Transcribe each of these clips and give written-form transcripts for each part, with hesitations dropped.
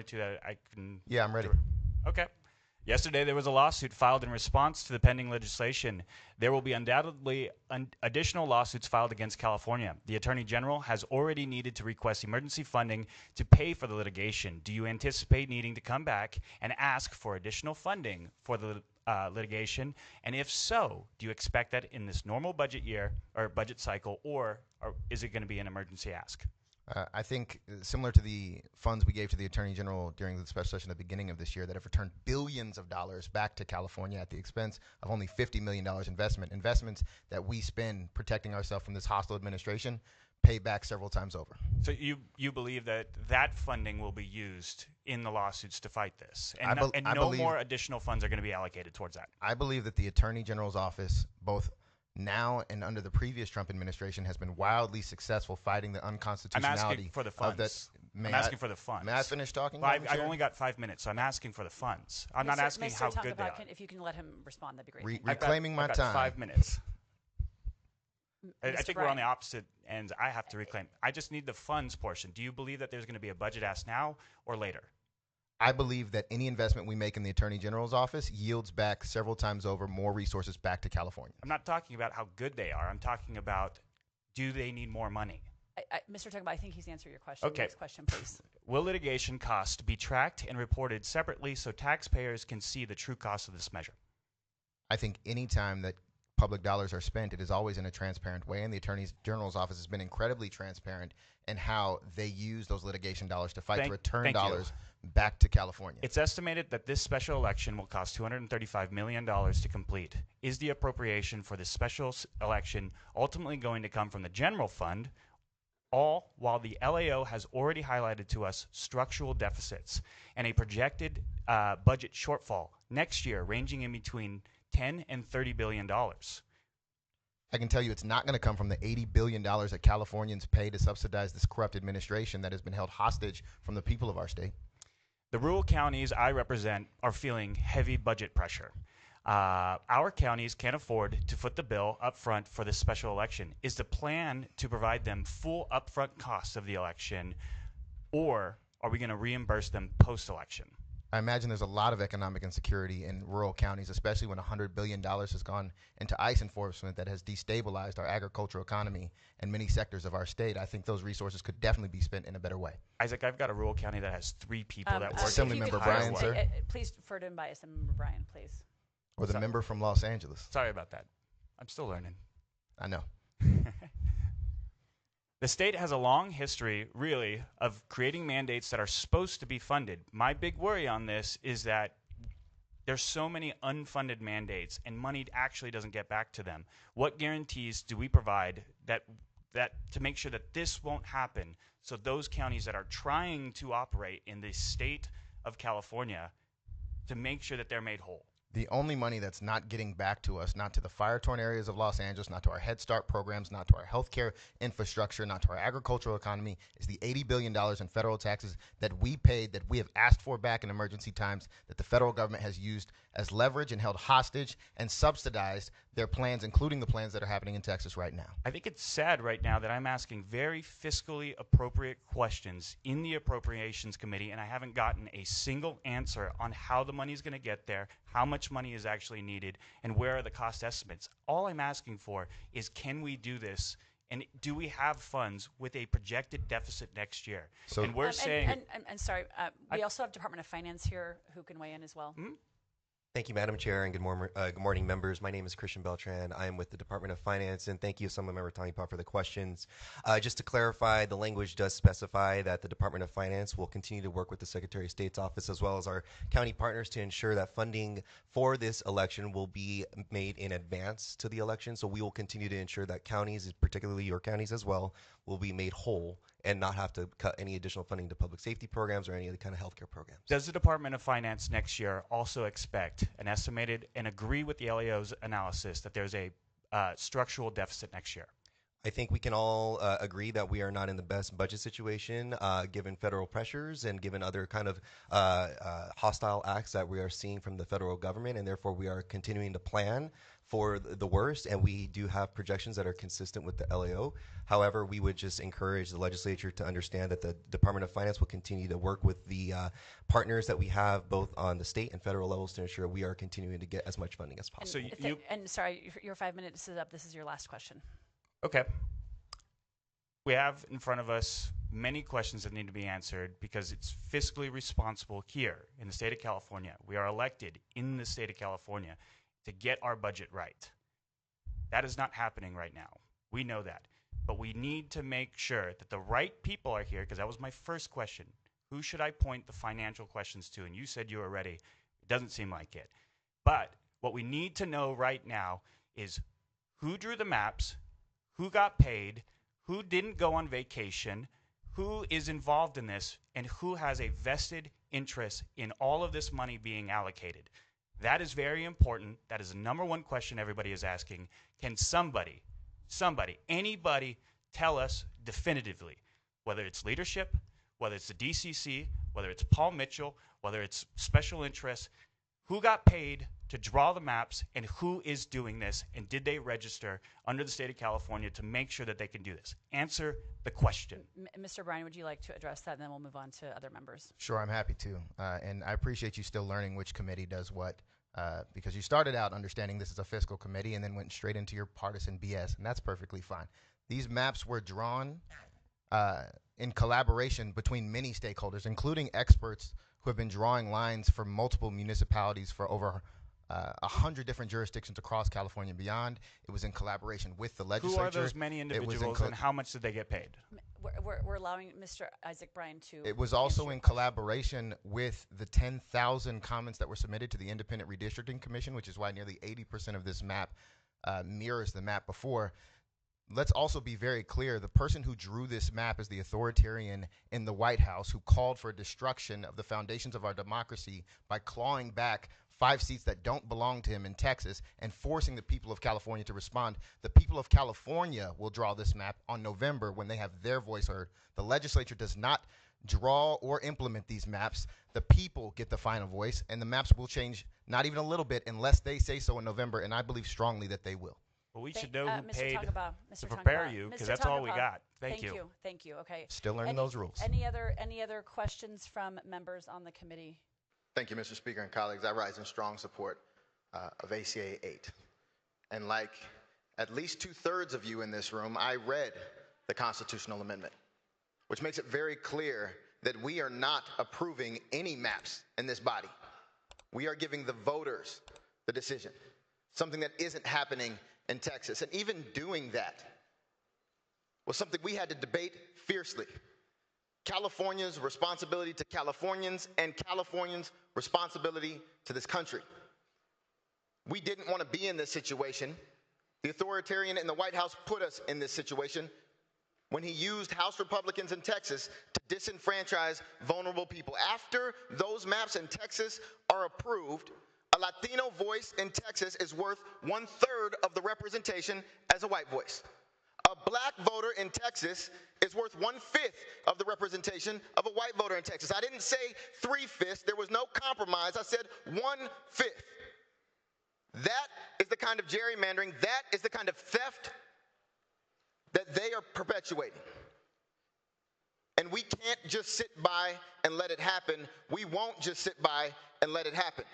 To that, I can. Yeah, I'm ready. Okay. Yesterday, there was a lawsuit filed in response to the pending legislation. There will be undoubtedly additional lawsuits filed against California. The Attorney General has already needed to request emergency funding to pay for the litigation. Do you anticipate needing to come back and ask for additional funding for the litigation? And if so, do you expect that in this normal budget year or budget cycle, or is it going to be an emergency ask? I think similar to the funds we gave to the Attorney General during the special session at the beginning of this year that have returned billions of dollars back to California at the expense of only $50 million investments that we spend protecting ourselves from this hostile administration pay back several times over. So you believe that that funding will be used in the lawsuits to fight this, and no more additional funds are going to be allocated towards that? I believe that the Attorney General's office, both now and under the previous Trump administration, has been wildly successful fighting the unconstitutionality. I'm asking for the funds. I'm asking for the funds. May I finish talking? Well, I've only got 5 minutes, so I'm asking for the funds. I'm not asking how good they are. If you can let him respond, that'd be great. Reclaiming my time. 5 minutes. I think we're on the opposite ends. I have to reclaim. I just need the funds portion. Do you believe that there's going to be a budget ask now or later? I believe that any investment we make in the Attorney General's office yields back several times over more resources back to California. I'm not talking about how good they are. I'm talking about, do they need more money? Mr. Tugba, I think he's answered your question. Okay. Next question, please. Will litigation costs be tracked and reported separately so taxpayers can see the true cost of this measure? I think any time that public dollars are spent, it is always in a transparent way, and the Attorney General's office has been incredibly transparent in how they use those litigation dollars to fight to return dollars back to California. It's estimated that this special election will cost $235 million to complete. Is the appropriation for this special election ultimately going to come from the general fund, all while the LAO has already highlighted to us structural deficits and a projected budget shortfall next year ranging in between $10 and $30 billion? I can tell you it's not going to come from the $80 billion that Californians pay to subsidize this corrupt administration that has been held hostage from the people of our state. The rural counties I represent are feeling heavy budget pressure. Our counties can't afford to foot the bill up front for this special election. Is the plan to provide them full upfront costs of the election, or are we going to reimburse them post-election? I imagine there's a lot of economic insecurity in rural counties, especially when $100 billion has gone into ICE enforcement that has destabilized our agricultural economy and many sectors of our state. I think those resources could definitely be spent in a better way. Isaac, I've got a rural county that has 3 people that work. Assemblymember Bryan, sir. Please defer to him by Assemblymember Bryan, please. Or the member from Los Angeles. Sorry about that. I'm still learning. I know. The state has a long history, really, of creating mandates that are supposed to be funded. My big worry on this is that there's so many unfunded mandates and money actually doesn't get back to them. What guarantees do we provide that to make sure that this won't happen, so those counties that are trying to operate in the state of California, to make sure that they're made whole? The only money that's not getting back to us, not to the fire-torn areas of Los Angeles, not to our Head Start programs, not to our healthcare infrastructure, not to our agricultural economy, is the $80 billion in federal taxes that we paid, that we have asked for back in emergency times, that the federal government has used as leverage and held hostage and subsidized their plans, including the plans that are happening in Texas right now. I think it's sad right now that I'm asking very fiscally appropriate questions in the Appropriations Committee, and I haven't gotten a single answer on how the money is going to get there, how much money is actually needed, and where are the cost estimates. All I'm asking for is, can we do this, and do we have funds with a projected deficit next year? So, and we're saying... And sorry, we also have Department of Finance here who can weigh in as well. Hmm? Thank you, Madam Chair, and good morning, members. My name is Christian Beltran. I am with the Department of Finance, and thank you, Assemblymember Tanyapa, for the questions. Just to clarify, the language does specify that the Department of Finance will continue to work with the Secretary of State's office as well as our county partners to ensure that funding for this election will be made in advance to the election. So we will continue to ensure that counties, particularly your counties as well, will be made whole and not have to cut any additional funding to public safety programs or any other kind of healthcare programs. Does the Department of Finance next year also expect an estimated and agree with the LAO's analysis that there's a structural deficit next year? I think we can all agree that we are not in the best budget situation, given federal pressures and given other kind of hostile acts that we are seeing from the federal government, and therefore we are continuing to plan for the worst, and we do have projections that are consistent with the LAO. However, we would just encourage the legislature to understand that the Department of Finance will continue to work with the partners that we have both on the state and federal levels to ensure we are continuing to get as much funding as possible. And sorry, your 5 minutes is up. This is your last question. Okay. We have in front of us many questions that need to be answered because it's fiscally responsible here in the state of California. We are elected in the state of California to get our budget right. That is not happening right now. We know that. But we need to make sure that the right people are here, because that was my first question. Who should I point the financial questions to? And you said you were ready. It doesn't seem like it. But what we need to know right now is who drew the maps, who got paid, who didn't go on vacation, who is involved in this, and who has a vested interest in all of this money being allocated. That is very important. That is the number one question everybody is asking. Can somebody, anybody tell us definitively, whether it's leadership, whether it's the DCC, whether it's Paul Mitchell, whether it's special interests, who got paid to draw the maps and who is doing this, and did they register under the state of California to make sure that they can do this? Answer the question. Mr. Bryan, would you like to address that, and then we'll move on to other members? Sure, I'm happy to. And I appreciate you still learning which committee does what, because you started out understanding this is a fiscal committee and then went straight into your partisan BS, and that's perfectly fine. These maps were drawn in collaboration between many stakeholders, including experts who have been drawing lines for multiple municipalities for over 100 different jurisdictions across California and beyond. It was in collaboration with the legislature. Who are those many individuals, and how much did they get paid? We're allowing Mr. Isaac Bryan to. It was also in collaboration with the 10,000 comments that were submitted to the Independent Redistricting Commission, which is why nearly 80% of this map mirrors the map before. Let's also be very clear. The person who drew this map is the authoritarian in the White House who called for destruction of the foundations of our democracy by clawing back 5 seats that don't belong to him in Texas and forcing the people of California to respond. The people of California will draw this map on November when they have their voice heard. The legislature does not draw or implement these maps. The people get the final voice, and the maps will change not even a little bit unless they say so in November, and I believe strongly that they will. Well, we should know who Mr. paid Mr. to prepare Tongaba. you, because Mr. that's all we Tongaba, got. Thank you. Thank you. Okay. Still learning those rules. Any other questions from members on the committee? Thank you, Mr. Speaker and colleagues. I rise in strong support of ACA 8. And like at least 2/3 of you in this room, I read the constitutional amendment, which makes it very clear that we are not approving any maps in this body. We are giving the voters the decision, something that isn't happening in Texas. And even doing that was something we had to debate fiercely. California's responsibility to Californians and Californians' responsibility to this country. We didn't want to be in this situation. The authoritarian in the White House put us in this situation when he used House Republicans in Texas to disenfranchise vulnerable people. After those maps in Texas are approved, a Latino voice in Texas is worth 1/3 of the representation as a white voice. A black voter in Texas is worth 1/5 of the representation of a white voter in Texas. I didn't say 3/5. There was no compromise. I said 1/5. That is the kind of gerrymandering, that is the kind of theft that they are perpetuating. And we can't just sit by and let it happen. We won't just sit by and let it happen.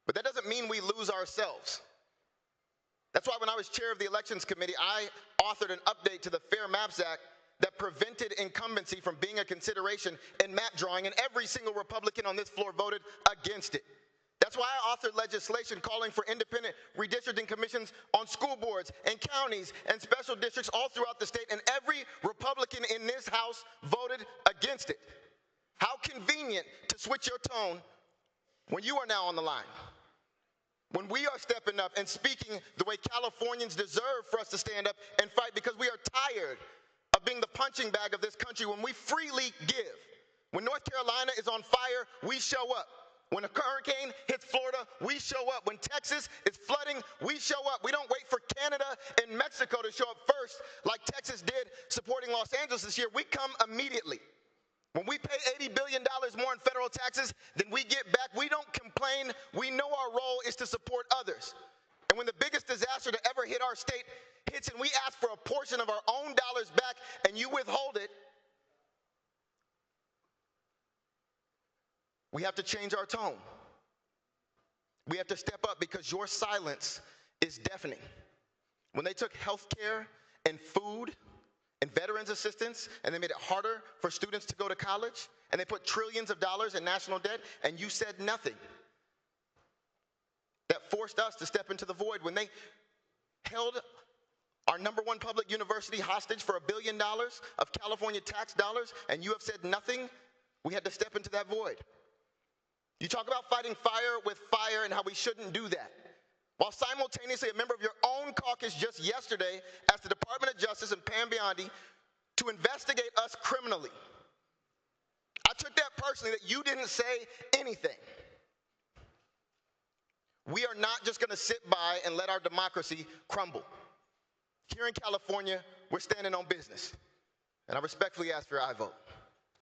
But that doesn't mean we lose ourselves. That's why when I was chair of the Elections Committee, I authored an update to the Fair Maps Act that prevented incumbency from being a consideration in map drawing, and every single Republican on this floor voted against it. That's why I authored legislation calling for independent redistricting commissions on school boards and counties and special districts all throughout the state, and every Republican in this House voted against it. How convenient to switch your tone when you are now on the line. When we are stepping up and speaking the way Californians deserve for us to stand up and fight, because we are tired of being the punching bag of this country. When we freely give, when North Carolina is on fire, we show up. When a hurricane hits Florida, we show up. When Texas is flooding, we show up. We don't wait for Canada and Mexico to show up first like Texas did supporting Los Angeles this year. We come immediately. When we pay $80 billion more in federal taxes than we get back, we don't complain. We know our role is to support others. And when the biggest disaster to ever hit our state hits and we ask for a portion of our own dollars back and you withhold it, we have to change our tone. We have to step up because your silence is deafening. When they took health care and food and veterans assistance and they made it harder for students to go to college and they put trillions of dollars in national debt and you said nothing, that forced us to step into the void. When they held our #1 public university hostage for $1 billion of California tax dollars and you have said nothing, we had to step into that void. You talk about fighting fire with fire and how we shouldn't do that, while simultaneously a member of your own caucus just yesterday asked the Department of Justice and Pam Biondi to investigate us criminally. I took that personally that you didn't say anything. We are not just going to sit by and let our democracy crumble. Here in California, we're standing on business, and I respectfully ask for your aye vote.